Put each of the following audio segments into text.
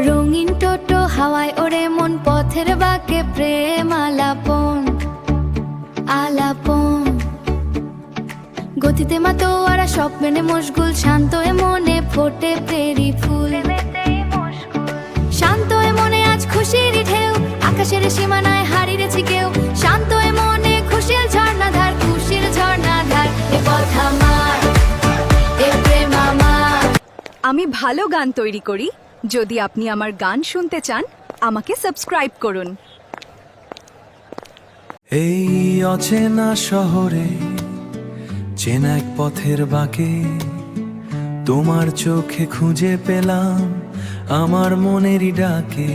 রঙিন টোটো হাওয়ায় ওরে মন পথের বাঁকে প্রেম আলাপন আলাপন। গতিতে মাতোয়ারা স্বপ্নে মশগুল, শান্ত এ মনে ফোটে প্রেরি ফুল। শান্ত এ মনে আজ খুশির ঢেউ, আকাশের সীমানায় হারিয়েছি কেউ। শান্ত এ মনে খুশির ঝর্ণাধার, খুশির ঝর্ণাধার। এ পথ আমার, এ প্রেম আমার। আমি ভালো গান তৈরি করি। যদি আপনি আমার গান শুনতে চান আমাকে সাবস্ক্রাইব করুন। এই অচেনা শহরে চেনা এক পথের বাঁকে তোমার চোখে খুঁজে পেলাম আমার মনেরই ডাকে।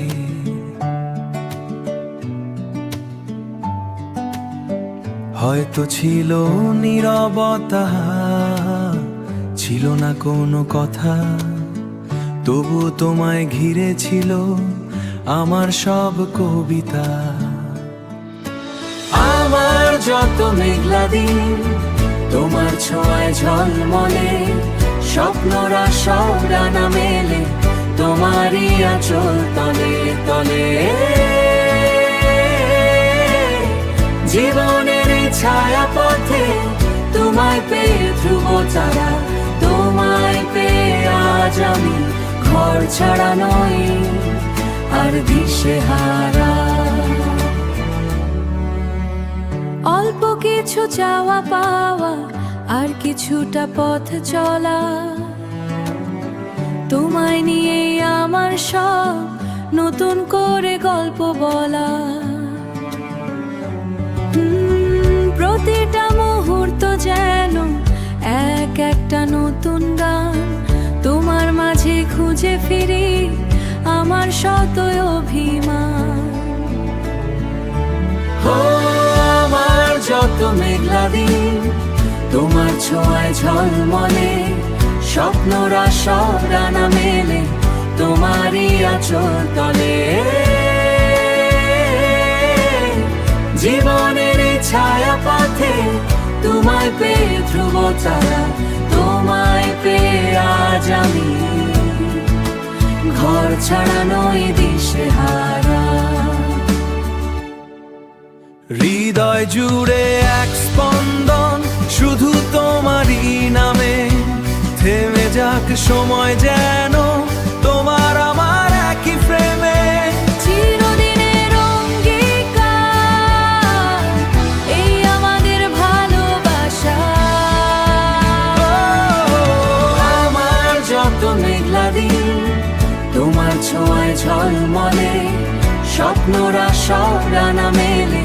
হয়তো ছিল নীরবতা, ছিল না কোনো কথা, তবু তোমায় ঘিরে ছিল আমার সব কবিতা। আমার যত মেঘলা দিন তোমার ছোঁয়ায় ঝলমলে, স্বপ্নরা সব ডানা মেলে তোমারই আঁচল তলে তলে। জীবনের এই ছায়া পথে তোমায় পেয়ে ধ্রুব তারা, তোমায় পেয়ে আজ আমি ঘর ছাড়া নই আর দিশেহারা। অল্প কিছু চাওয়া পাওয়া আর কিছুটা পথ চলা, তোমায় নিয়ে আমার সব নতুন করে গল্প বলা। প্রতিটা মুহূর্ত যেন এক একটা নতুন গান, তোমার মাঝে খুঁজে ফিরি আমার শত অভিমান। আমার যত মেঘলা দিন তোমার ছোঁয়ায় ঝলমলে, স্বপ্নরা সব ডানা মেলে তোমারই আঁচল তলে। জীবনের এই ছায়া পথে তোমায় পেয়ে ধ্রুব তারা, তোমায় পেয়ে আজ আমি ঘর ছাড়া নই দিশেহারা। হৃদয় জুড়ে এক স্পন্দন শুধু তোমারই নামে, থেমে যাক সময় যেন তোমার আমার একই প্রেমে। চিরদিনের অঙ্গীকার এই আমাদের ভালোবাসা। আমার যত মেঘলা দিন তোমার ছোঁয়ায় ঝলমলে, স্বপ্নরা সব ডানা মেলে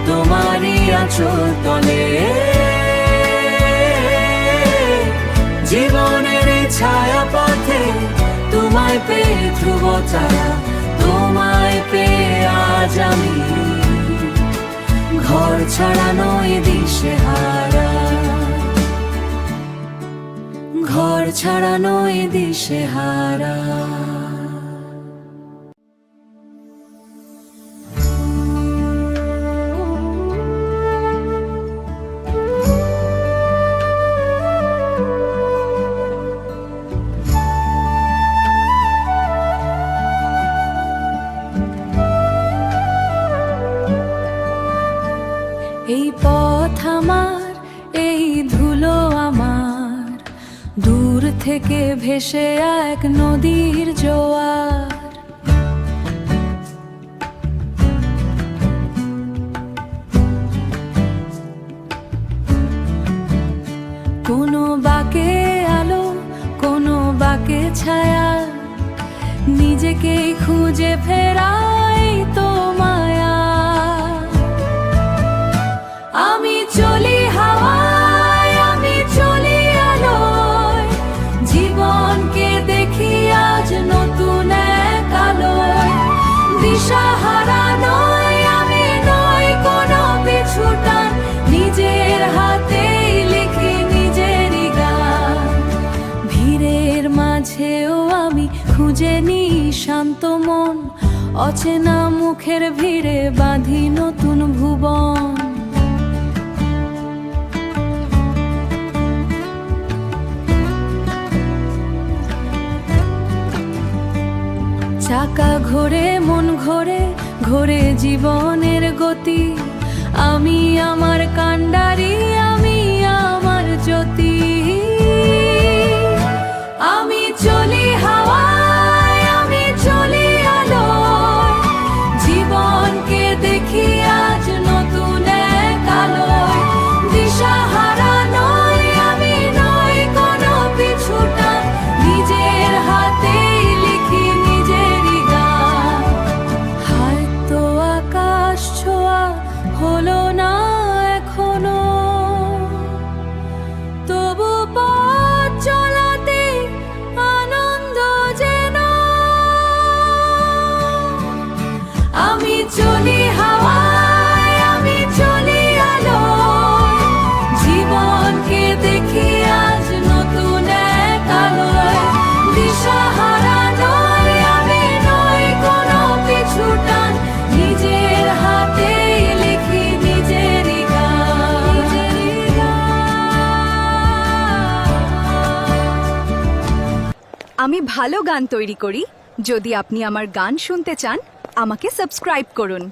তোমারই আঁচল তলে। জীবনের এই ছায়া পথে তোমায় পেয়ে ধ্রুব তারা, তোমায় পেয়ে আজ আমি ঘর ছাড়া নই দিশেহারা, ঘর ছাড়া নই দিশেহারা। এই পথ আমার, এই ধুলো আমার, দূর থেকে ভেসে এক নদীর জোয়ার। কোনো বাঁকে আলো, কোনো বাঁকে ছায়া, নিজেকেই খুঁজে ফেরাই তো মায়া। আমি চলি হাওয়ায়, আমি চলি আলোয়, জীবনকে দেখি আজ নতুন এক আলোয়। দিশাহারা নয় আমি, নয় কোনো পিছুটান, নিজের হাতেই লিখি নিজেরই গান। ভিড়ের মাঝেও আমি খুঁজে নিই শান্ত মন, অচেনা মুখের ভিড়ে বাঁধি নতুন ভুবন। চাকা ঘোরে মন ঘোরে ঘোরে জীবনের গতি আমি আমার কান্ডারি আমি আমার জ্যোতি আমি চলি হাওয়ায় আমি চলি আলোয় জীবনকে দেখি আজ নতুন এক আলোয় দিশাহারা নই আমি নই কোনো পিছুটা নিজের হাতেই লিখি নিজেরই গান হয়তো আকাশ ছোঁয়া হলো না এখনো তবু পথ চলাতে আনন্দ যেন আমি চলি হাওয়ায় আমি চলি আলোয় জীবনকে দেখি আজ নতুন এক আলোয় দিশাহারা নই আমি নই কোনো পিছুটান নিজের হাতেই লিখি নিজেরই গান আমি ভালো গান তৈরি করি যদি আপনি আমার গান শুনতে চান আমাকে সাবস্ক্রাইব করুন